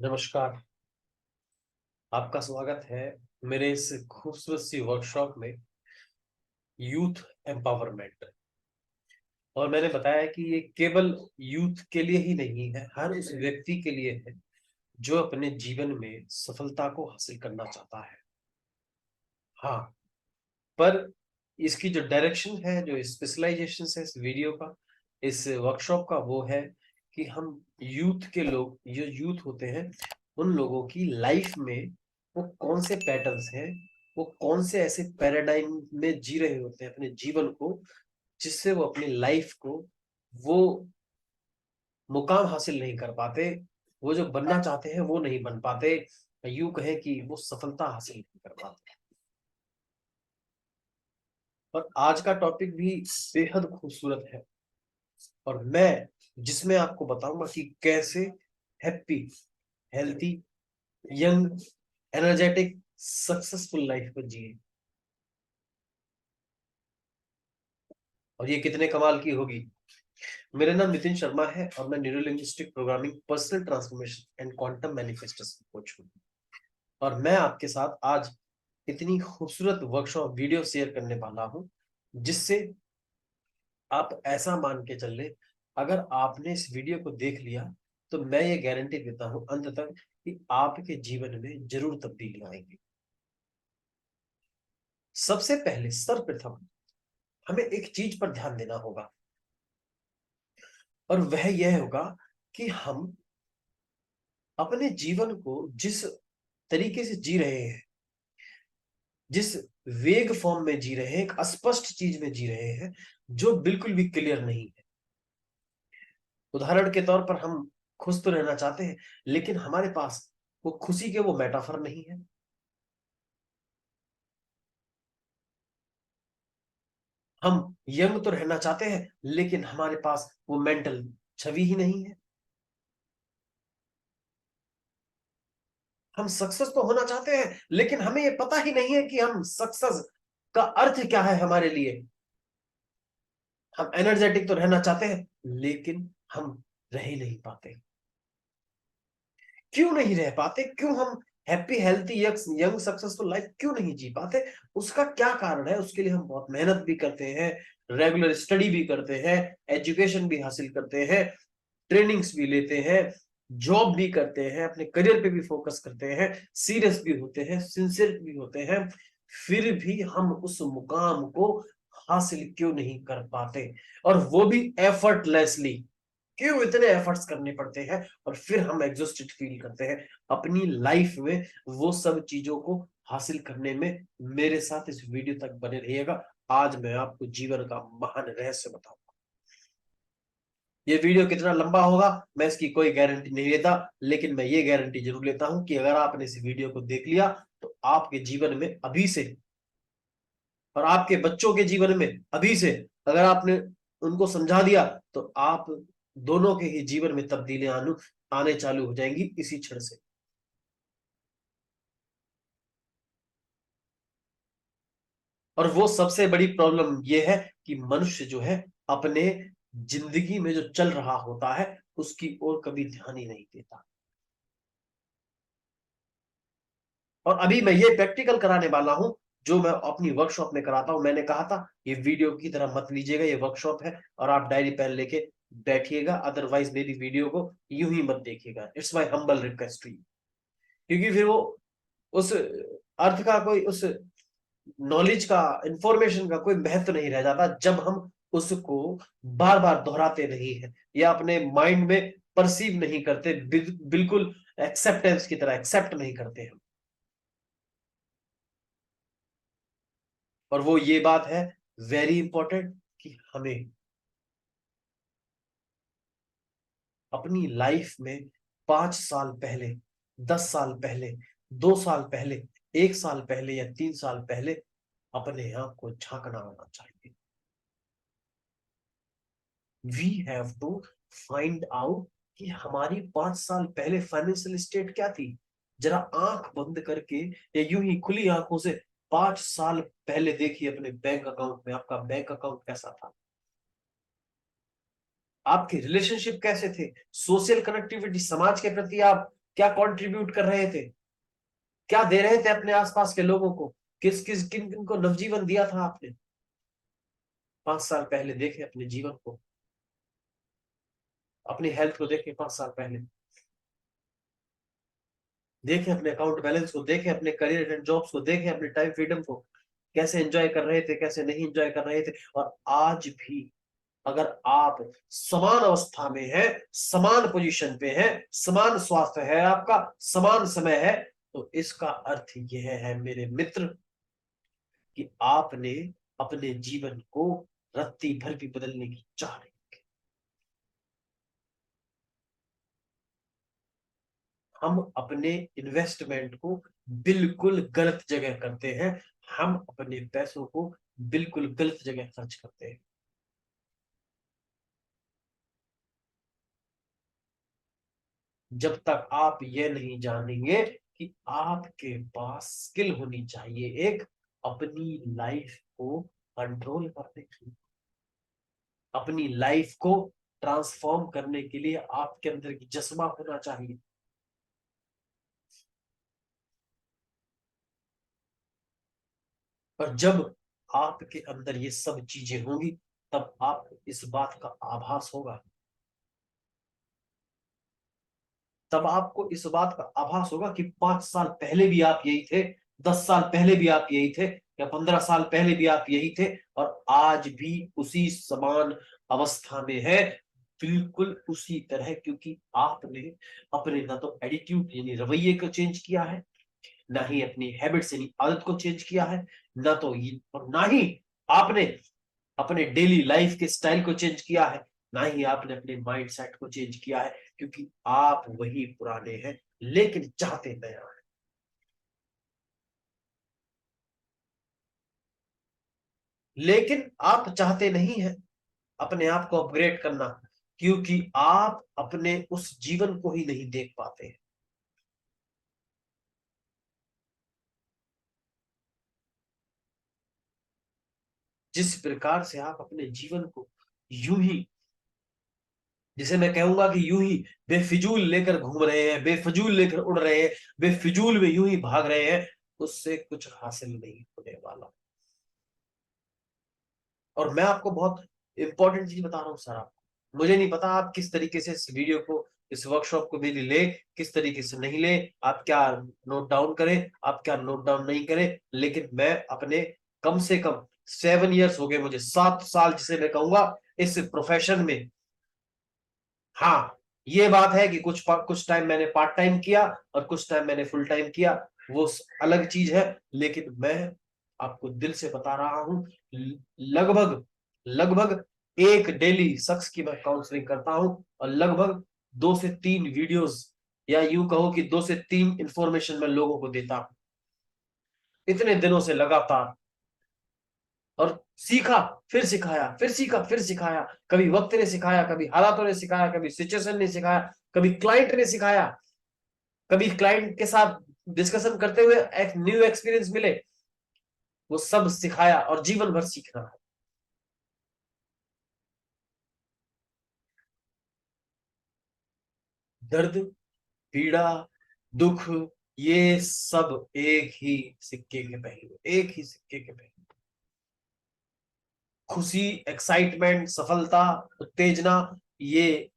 नमस्कार। आपका स्वागत है मेरे इस खूबसूरत सी वर्कशॉप में यूथ एम्पावरमेंट। और मैंने बताया कि ये केवल यूथ के लिए ही नहीं है, हर उस व्यक्ति के लिए है जो अपने जीवन में सफलता को हासिल करना चाहता है। हाँ, पर इसकी जो डायरेक्शन है, जो स्पेशलाइजेशन है इस वीडियो का, इस वर्कशॉप का, वो है कि हम यूथ के लोग, जो यूथ होते हैं, उन लोगों की लाइफ में वो कौन से पैटर्न्स हैं, वो कौन से ऐसे पैराडाइम में जी रहे होते हैं अपने जीवन को, जिससे वो अपनी लाइफ को वो मुकाम हासिल नहीं कर पाते, वो जो बनना चाहते हैं वो नहीं बन पाते, यूं कहें कि वो सफलता हासिल नहीं कर पाते। और आज का टॉपिक भी बेहद खूबसूरत है, और मैं जिसमें आपको बताऊंगा कि कैसे happy, healthy, young, energetic, successful life को जिए। और ये कितने कमाल की होगी। मेरा नाम नितिन शर्मा है और मैं neuro linguistic programming, personal transformation and quantum manifestation coach हूँ। और मैं आपके साथ आज इतनी खूबसूरत वर्कशॉप वीडियो शेयर करने वाला हूं, जिससे आप ऐसा मान के चल ले, अगर आपने इस वीडियो को देख लिया तो मैं ये गारंटी देता हूं अंत तक कि आपके जीवन में जरूर तब्दीली आएगी। सबसे पहले, सर्वप्रथम हमें एक चीज पर ध्यान देना होगा, और वह यह होगा कि हम अपने जीवन को जिस तरीके से जी रहे हैं, जिस वेग फॉर्म में जी रहे हैं, एक अस्पष्ट चीज में जी रहे हैं जो बिल्कुल भी क्लियर नहीं है। उदाहरण के तौर पर, हम खुश तो रहना चाहते हैं, लेकिन हमारे पास वो खुशी के वो मेटाफर नहीं है। हम यंग तो रहना चाहते हैं, लेकिन हमारे पास वो मेंटल छवि ही नहीं है। हम सक्सेस तो होना चाहते हैं, लेकिन हमें ये पता ही नहीं है कि हम सक्सेस का अर्थ क्या है हमारे लिए। हम एनर्जेटिक तो रहना चाहते हैं, लेकिन हम रह ही नहीं पाते। क्यों नहीं रह पाते? क्यों हम happy, healthy, young, successful life क्यों नहीं जी पाते? उसका क्या कारण है? उसके लिए हम बहुत मेहनत भी करते हैं, रेगुलर स्टडी भी करते हैं, एजुकेशन भी हासिल करते हैं, ट्रेनिंग्स भी लेते हैं, जॉब भी करते हैं, अपने करियर पे भी फोकस करते हैं, सीरियस भी होते हैं, सिंसियर भी होते हैं, फिर भी हम उस मुकाम को हासिल क्यों नहीं कर पाते? और वो भी एफर्टलेसली। क्यों इतने एफर्ट्स करने पड़ते हैं और फिर हम एग्जॉस्टेड फील करते हैं अपनी लाइफ में? वो सब चीजों को हासिल करने में मेरे साथ इस वीडियो तक बने रहिएगा। आज मैं आपको जीवन का महान रहस्य बताऊंगा। ये वीडियो कितना लंबा होगा मैं इसकी कोई गारंटी नहीं लेता, लेकिन मैं ये गारंटी जरूर लेता हूं कि अगर आपने इस वीडियो को देख लिया तो आपके जीवन में अभी से, और आपके बच्चों के जीवन में अभी से, अगर आपने उनको समझा दिया तो आप दोनों के ही जीवन में तब्दीलियां आने चालू हो जाएंगी इसी क्षण से। और वो सबसे बड़ी प्रॉब्लम ये है कि मनुष्य जो है अपने जिंदगी में जो चल रहा होता है उसकी ओर कभी ध्यान ही नहीं देता। और अभी मैं ये प्रैक्टिकल कराने वाला हूं जो मैं अपनी वर्कशॉप में कराता हूं। मैंने कहा था ये वीडियो की तरह मत लीजिएगा, ये वर्कशॉप है और आप डायरी पेन लेके बैठिएगा, अदरवाइज मेरी वीडियो को यूं ही मत देखिएगा। It's my humble request to you. क्योंकि फिर वो उस अर्थ का कोई, उस नॉलेज का, इंफॉर्मेशन का कोई महत्व नहीं रह जाता जब हम उसको बार बार दोहराते नहीं है या अपने माइंड में परसीव नहीं करते, बिल्कुल एक्सेप्टेंस की तरह एक्सेप्ट नहीं करते हम। और वो ये बात है वेरी इंपॉर्टेंट कि हमें अपनी लाइफ में 5 साल पहले, 10 साल पहले, 2 साल पहले, 1 साल पहले या 3 साल पहले अपने आप को झांकना आना चाहिए। We have to find out कि हमारी 5 साल पहले फाइनेंशियल स्टेट क्या थी। जरा आंख बंद करके या यूं ही खुली आंखों से 5 साल पहले देखिए अपने बैंक अकाउंट में आपका बैंक अकाउंट कैसा था। आपके रिलेशनशिप कैसे थे? सोशल कनेक्टिविटी, समाज के प्रति आप क्या कंट्रीब्यूट कर रहे थे, क्या दे रहे थे अपने आसपास के लोगों को, किस किस किन किन को नवजीवन दिया था आपने। 5 साल पहले देखे अपने जीवन को, अपनी हेल्थ को देखे 5 साल पहले, देखे अपने अकाउंट बैलेंस को, देखे अपने करियर एंड जॉब्स को, देखे अपने टाइम फ्रीडम को, कैसे एंजॉय कर रहे थे, कैसे नहीं एंजॉय कर रहे थे। और आज भी अगर आप समान अवस्था में है, समान पोजीशन पे है, समान स्वास्थ्य है आपका, समान समय है, तो इसका अर्थ यह है मेरे मित्र कि आपने अपने जीवन को रत्ती भर भी बदलने की चाह नहीं। हम अपने इन्वेस्टमेंट को बिल्कुल गलत जगह करते हैं, हम अपने पैसों को बिल्कुल गलत जगह खर्च करते हैं। जब तक आप ये नहीं जानेंगे कि आपके पास स्किल होनी चाहिए एक अपनी लाइफ को कंट्रोल करने की, अपनी लाइफ को ट्रांसफॉर्म करने के लिए आपके अंदर की जज्बा होना चाहिए। और जब आपके अंदर ये सब चीजें होंगी, तब आपको इस बात का आभास होगा, तब आपको इस बात का आभास होगा कि 5 साल पहले भी आप यही थे, 10 साल पहले भी आप यही थे, या 15 साल पहले भी आप यही थे, और आज भी उसी समान अवस्था में है, बिल्कुल उसी तरह, क्योंकि आपने अपने ना तो एटीट्यूड यानी रवैये को चेंज किया है, ना ही अपनी हैबिट्स यानी आदत को चेंज किया है, ना तो ये, और ना ही आपने अपने डेली लाइफ के स्टाइल को चेंज किया है, ना ही आपने अपने माइंड सेट को चेंज किया है, क्योंकि आप वही पुराने हैं लेकिन चाहते नया है। लेकिन आप चाहते नहीं हैं अपने आप को अपग्रेड करना, क्योंकि आप अपने उस जीवन को ही नहीं देख पाते हैं जिस प्रकार से आप अपने जीवन को यूं ही, जिसे मैं कहूंगा कि यूं ही बेफिजूल लेकर घूम रहे हैं, बेफिजूल लेकर उड़ रहे हैं, बेफिजूल में यूं ही भाग रहे हैं, उससे कुछ हासिल नहीं होने वाला। और मैं आपको बहुत इंपॉर्टेंट चीज बता रहा हूँ सर, आपको मुझे नहीं पता आप किस तरीके से इस वीडियो को, इस वर्कशॉप को भी ले, किस तरीके से नहीं ले, आप क्या नोट डाउन करें, आप क्या नोट डाउन नहीं करें, लेकिन मैं अपने कम से कम 7 इयर्स हो गए मुझे, 7 साल जिसे मैं कहूंगा इस प्रोफेशन में। हाँ, ये बात है कि कुछ टाइम मैंने पार्ट टाइम किया और कुछ टाइम मैंने फुल टाइम किया, वो अलग चीज है, लेकिन मैं आपको दिल से बता रहा हूं, लगभग लगभग एक डेली शख्स की मैं काउंसलिंग करता हूं, और लगभग 2 से 3 वीडियोस, या यूं कहो कि 2 से 3 इंफॉर्मेशन मैं लोगों को देता हूं इतने दिनों से लगातार। और सीखा, फिर सिखाया, फिर सीखा, फिर सिखाया, कभी वक्त ने सिखाया, कभी हालातों ने सिखाया, कभी सिचुएशन ने सिखाया, कभी क्लाइंट ने सिखाया, कभी क्लाइंट के साथ डिस्कशन करते हुए एक न्यू एक्सपीरियंस मिले, वो सब सिखाया, और जीवन भर सीखना है। दर्द, पीड़ा, दुख, ये सब एक ही सिक्के के पहलू, एक ही सिक्के के पहलू। खुशी, एक्साइटमेंट, सफलता, उत्तेजना, ये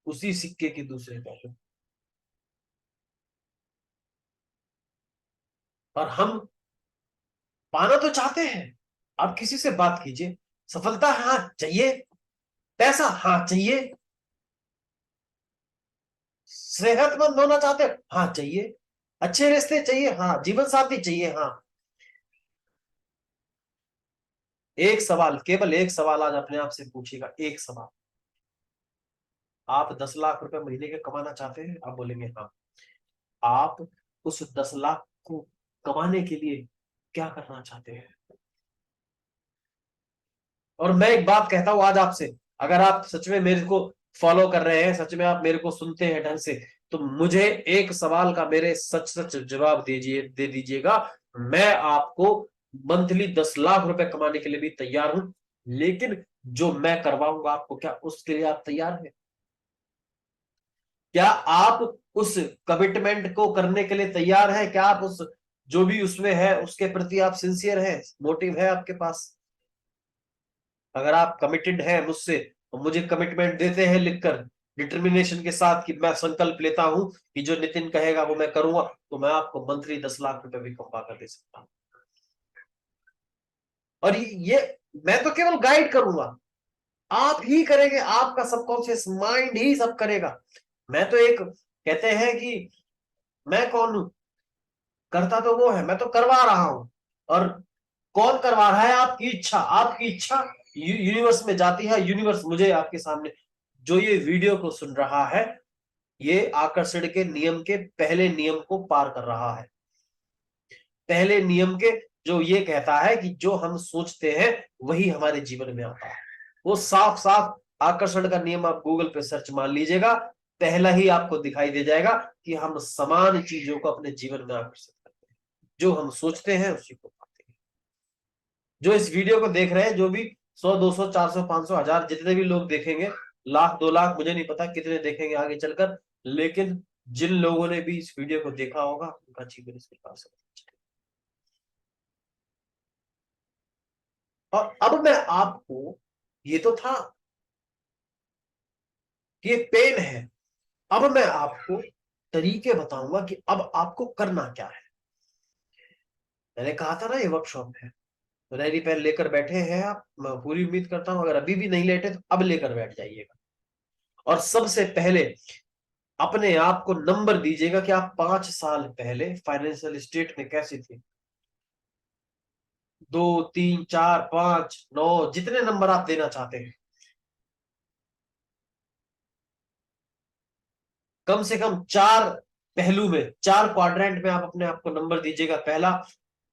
उसी सिक्के के दूसरे पहलू। और हम पाना तो चाहते हैं, आप किसी से बात कीजिए, सफलता हाँ चाहिए, पैसा हाँ चाहिए, सेहतमंद होना चाहते हैं हाँ चाहिए, अच्छे रिश्ते चाहिए हाँ, जीवन साथी चाहिए हाँ। एक सवाल, केवल एक सवाल आज अपने आप से पूछिएगा, एक सवाल, आप 10 लाख रुपए महीने के कमाना चाहते हैं? आप बोलेंगे हाँ। आप उस 10 लाख को कमाने के लिए क्या करना चाहते हैं? और मैं एक बात कहता हूं आज आपसे, अगर आप सच में मेरे को फॉलो कर रहे हैं, सच में आप मेरे को सुनते हैं ढंग से, तो मुझे एक सवाल का मेरे सच सच जवाब दे दीजिएगा। मैं आपको मंथली 10 लाख रुपए कमाने के लिए भी तैयार हूं, लेकिन जो मैं करवाऊंगा आपको, क्या उसके लिए आप तैयार हैं? क्या आप उस कमिटमेंट को करने के लिए तैयार है? क्या आप उस जो भी उसमें है उसके प्रति आप सिंसियर है, मोटिव है आपके पास? अगर आप कमिटेड है मुझसे, तो मुझे कमिटमेंट देते हैं लिखकर डिटर्मिनेशन के साथ कि मैं संकल्प लेता हूं कि जो नितिन कहेगा वो मैं करूंगा, तो मैं आपको मंथली 10 लाख रुपए भी कमा कर दे सकता हूं। और ये मैं तो केवल गाइड करूंगा, आप ही करेंगे, आपका सबकॉन्शियस माइंड ही सब करेगा। मैं तो एक कहते हैं कि मैं कौन हूं, करता तो वो है, मैं तो करवा रहा हूं। और कौन करवा रहा है? आपकी इच्छा। आपकी इच्छा यूनिवर्स में जाती है, यूनिवर्स मुझे आपके सामने जो ये वीडियो को सुन रहा है, ये आकर्षण के नियम के पहले नियम को पार कर रहा है। पहले नियम के जो ये कहता है कि जो हम सोचते हैं वही हमारे जीवन में आता है। वो साफ साफ आकर्षण का नियम आप गूगल पे सर्च मार लीजिएगा, पहला ही आपको दिखाई दे जाएगा कि हम समान चीजों को अपने जीवन में आकर्षित करते हैं। जो हम सोचते हैं उसी को पाते हैं। जो इस वीडियो को देख रहे हैं, जो भी 100 200 400 500 1000 जितने भी लोग देखेंगे, लाख 2 लाख, मुझे नहीं पता कितने देखेंगे आगे चलकर, लेकिन जिन लोगों ने भी इस वीडियो को देखा होगा उनका जीवन इस प्रकार से। और अब मैं आपको, ये तो था कि ये पेन है, अब मैं आपको तरीके बताऊंगा कि अब आपको करना क्या है। मैंने कहा था ना ये वर्कशॉप है, तो रेडी पेन लेकर बैठे हैं आप, मैं पूरी उम्मीद करता हूं अगर अभी भी नहीं लेटे तो अब लेकर बैठ जाइएगा। और सबसे पहले अपने आप को नंबर दीजिएगा कि आप 5 साल पहले फाइनेंशियल स्टेट में कैसे थे। 2 3 4 5 9, जितने नंबर आप देना चाहते हैं, कम से कम 4 पहलू में, 4 क्वाड्रेंट में आप अपने आप को नंबर दीजिएगा। पहला,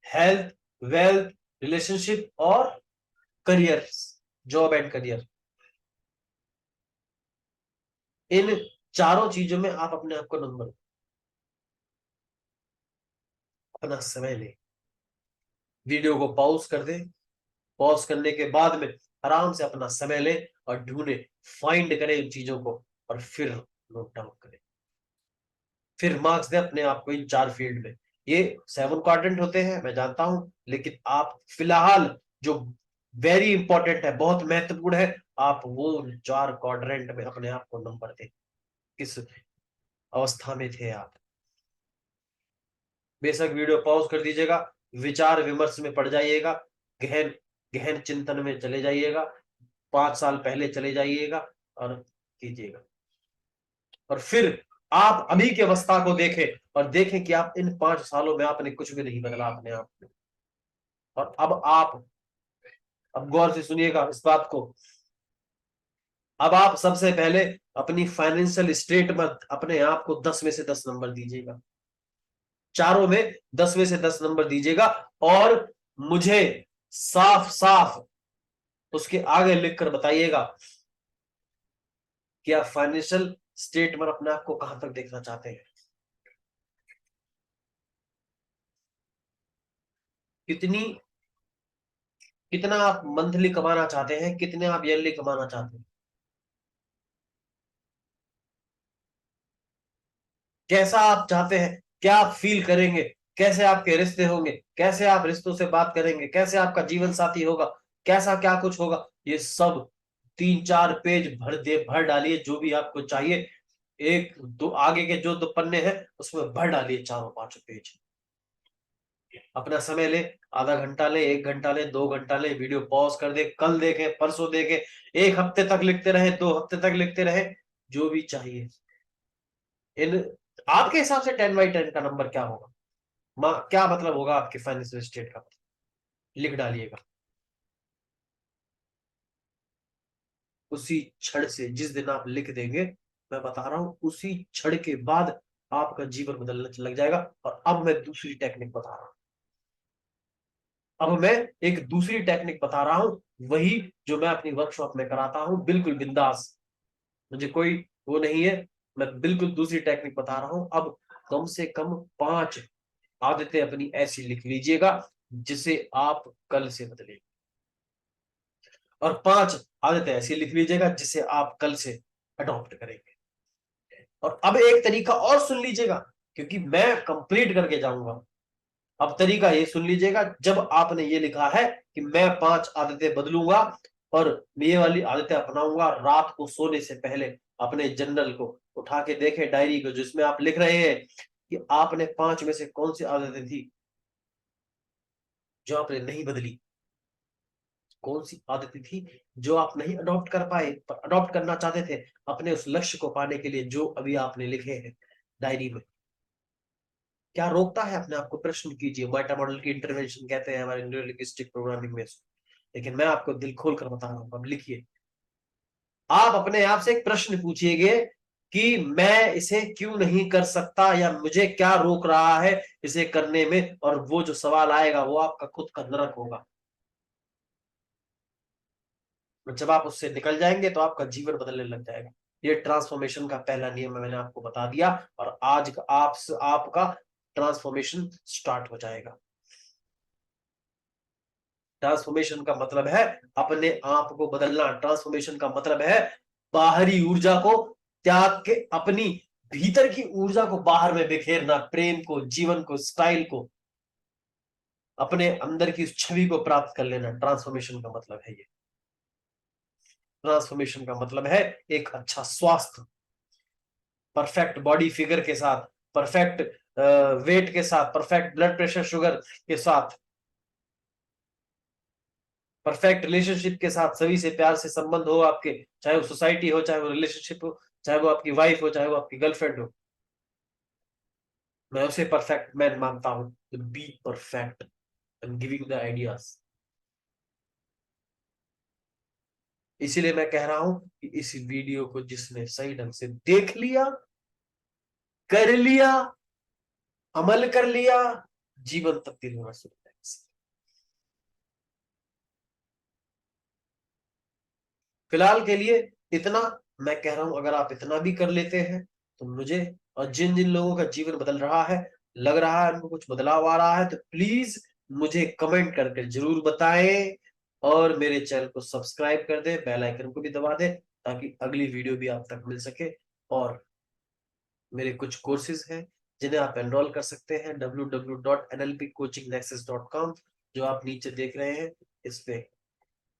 हेल्थ, वेल्थ, रिलेशनशिप और करियर, जॉब एंड करियर। इन चारों चीजों में आप अपने आप को नंबर, अपना समय लें, वीडियो को पॉज कर दें, पॉज करने के बाद में आराम से अपना समय लें और ढूंढे, फाइंड करें उन चीजों को और फिर नोट डाउन करें। फिर मार्क्स दें अपने आप को इन 4 फील्ड में। ये 7 क्वाड्रेंट होते हैं मैं जानता हूं, लेकिन आप फिलहाल जो वेरी इंपॉर्टेंट है, बहुत महत्वपूर्ण है, आप वो 4 क्वाड्रेंट में अपने आप को नंबर दें। किस अवस्था में थे आप? बेशक वीडियो पॉज कर दीजिएगा, विचार विमर्श में पड़ जाइएगा, गहन गहन चिंतन में चले जाइएगा, 5 साल पहले चले जाइएगा और कीजिएगा। और फिर आप अभी की अवस्था को देखें और देखें कि आप इन 5 सालों में आपने कुछ भी नहीं बदला अपने आप में। और अब आप, अब गौर से सुनिएगा इस बात को, अब आप सबसे पहले अपनी फाइनेंशियल स्टेट में अपने आप को 10 में से 10 नंबर दीजिएगा। चारों में 10 में से 10 नंबर दीजिएगा और मुझे साफ साफ उसके आगे लिखकर बताइएगा कि आप फाइनेंशियल स्टेट में अपने आप को कहां तक देखना चाहते हैं। कितनी कितना आप मंथली कमाना चाहते हैं, कितने आप ईयरली कमाना चाहते हैं, कैसा आप चाहते हैं, क्या आप फील करेंगे, कैसे आपके रिश्ते होंगे, कैसे आप रिश्तों से बात करेंगे, कैसे आपका जीवन साथी होगा, कैसा क्या कुछ होगा, ये सब 3 4 पेज भर डालिए, जो भी आपको चाहिए। एक दो आगे के जो 2 पन्ने हैं उसमें भर डालिए चारों 5 पेज। अपना समय ले, आधा घंटा ले, 1 घंटा ले, 2 घंटा ले, वीडियो पॉज कर दे, कल देखे, परसों देखे, 1 हफ्ते तक लिखते रहे, 2 हफ्ते तक लिखते रहे, जो भी चाहिए। इन आपके हिसाब से 10 बाई 10 का नंबर क्या होगा? क्या मतलब होगा आपके फाइनेंशियल स्टेट का? लिख डालिएगा। उसी क्षण से, जिस दिन आप लिख देंगे, मैं बता रहा हूं उसी क्षण के बाद आपका जीवन बदलने लग जाएगा। और अब मैं दूसरी टेक्निक बता रहा हूं, अब मैं एक दूसरी टेक्निक बता रहा हूं, वही जो मैं अपनी वर्कशॉप में कराता हूं, बिल्कुल बिंदास, मुझे कोई वो नहीं है। मैं बिल्कुल दूसरी टेक्निक बता रहा हूं। अब कम से कम 5 आदतें अपनी ऐसी लिख लीजिएगा जिसे आप कल से बदलें, और 5 आदतें ऐसी लिख लीजिएगा जिसे आप कल से अडॉप्ट करेंगे। और अब एक तरीका और सुन लीजिएगा, क्योंकि मैं कंप्लीट करके जाऊंगा। अब तरीका ये सुन लीजिएगा, जब आपने ये लिखा है कि मैं 5 आदतें बदलूंगा और ये वाली आदतें अपनाऊंगा, रात को सोने से पहले अपने जर्नल को उठा के देखे, डायरी को, जिसमें आप लिख रहे हैं कि आपने 5 में से कौन सी आदतें थी जो आपने नहीं बदली, कौन सी आदतें थी जो आप नहीं अडॉप्ट कर पाए, पर अडॉप्ट करना चाहते थे अपने उस लक्ष्य को पाने के लिए, जो अभी आपने लिखे हैं डायरी में। क्या रोकता है? अपने आप को प्रश्न कीजिए। मेटा मॉडल की इंटरवेंशन कहते हैं हमारे न्यूरोलिंग्विस्टिक प्रोग्रामिंग में, लेकिन मैं आपको दिल खोल कर बता रहा हूं। अब लिखिए, आप अपने आप से एक प्रश्न पूछिएगे कि मैं इसे क्यों नहीं कर सकता, या मुझे क्या रोक रहा है इसे करने में, और वो जो सवाल आएगा वो आपका खुद का नरक होगा। जब आप उससे निकल जाएंगे तो आपका जीवन बदलने लग जाएगा। ये ट्रांसफॉर्मेशन का पहला नियम है, मैंने आपको बता दिया, और आज का आपका ट्रांसफॉर्मेशन स्टार्ट हो जाएगा। ट्रांसफॉर्मेशन का मतलब है अपने आप को बदलना। ट्रांसफॉर्मेशन का मतलब है बाहरी ऊर्जा को त्याग के अपनी भीतर की ऊर्जा को बाहर में बिखेरना, प्रेम को, जीवन को, स्टाइल को, अपने अंदर की उस छवि को प्राप्त कर लेना। ट्रांसफॉर्मेशन का मतलब है ये। ट्रांसफॉर्मेशन का मतलब है एक अच्छा स्वास्थ्य, परफेक्ट बॉडी फिगर के साथ, परफेक्ट वेट के साथ, परफेक्ट ब्लड प्रेशर शुगर के साथ, परफेक्ट रिलेशनशिप के साथ, सभी से प्यार से संबंध हो आपके, चाहे वो सोसाइटी हो, चाहे वो रिलेशनशिप हो, चाहे वो आपकी वाइफ हो, चाहे वो आपकी गर्लफ्रेंड हो। मैं उसे परफेक्ट मैन मानता हूं। Be perfect and giving the ideas. इसीलिए मैं कह रहा हूं कि इस वीडियो को जिसने सही ढंग से देख लिया, कर लिया, अमल कर लिया, जीवन तब्दील होना शुरू हो जाएगा। फिलहाल के लिए इतना मैं कह रहा हूं। अगर आप इतना भी कर लेते हैं तो मुझे, और जिन जिन लोगों का जीवन बदल रहा है, लग रहा है उनको कुछ बदलाव आ रहा है, तो प्लीज मुझे कमेंट करके जरूर बताएं, और मेरे चैनल को सब्सक्राइब कर दें, बेल आइकन को भी दबा दें, ताकि अगली वीडियो भी आप तक मिल सके। और मेरे कुछ कोर्सेज हैं जिन्हें आप एनरोल कर सकते हैं www.nlpcoachingnexus.com, जो आप नीचे देख रहे हैं। इस पे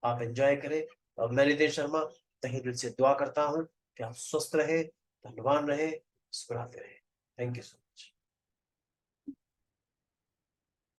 आप एंजॉय करें। और मैं रितेश शर्मा तहे दिल से दुआ करता हूं कि आप स्वस्थ रहे, धनवान रहे, मुस्कुराते रहे। Thank you so much.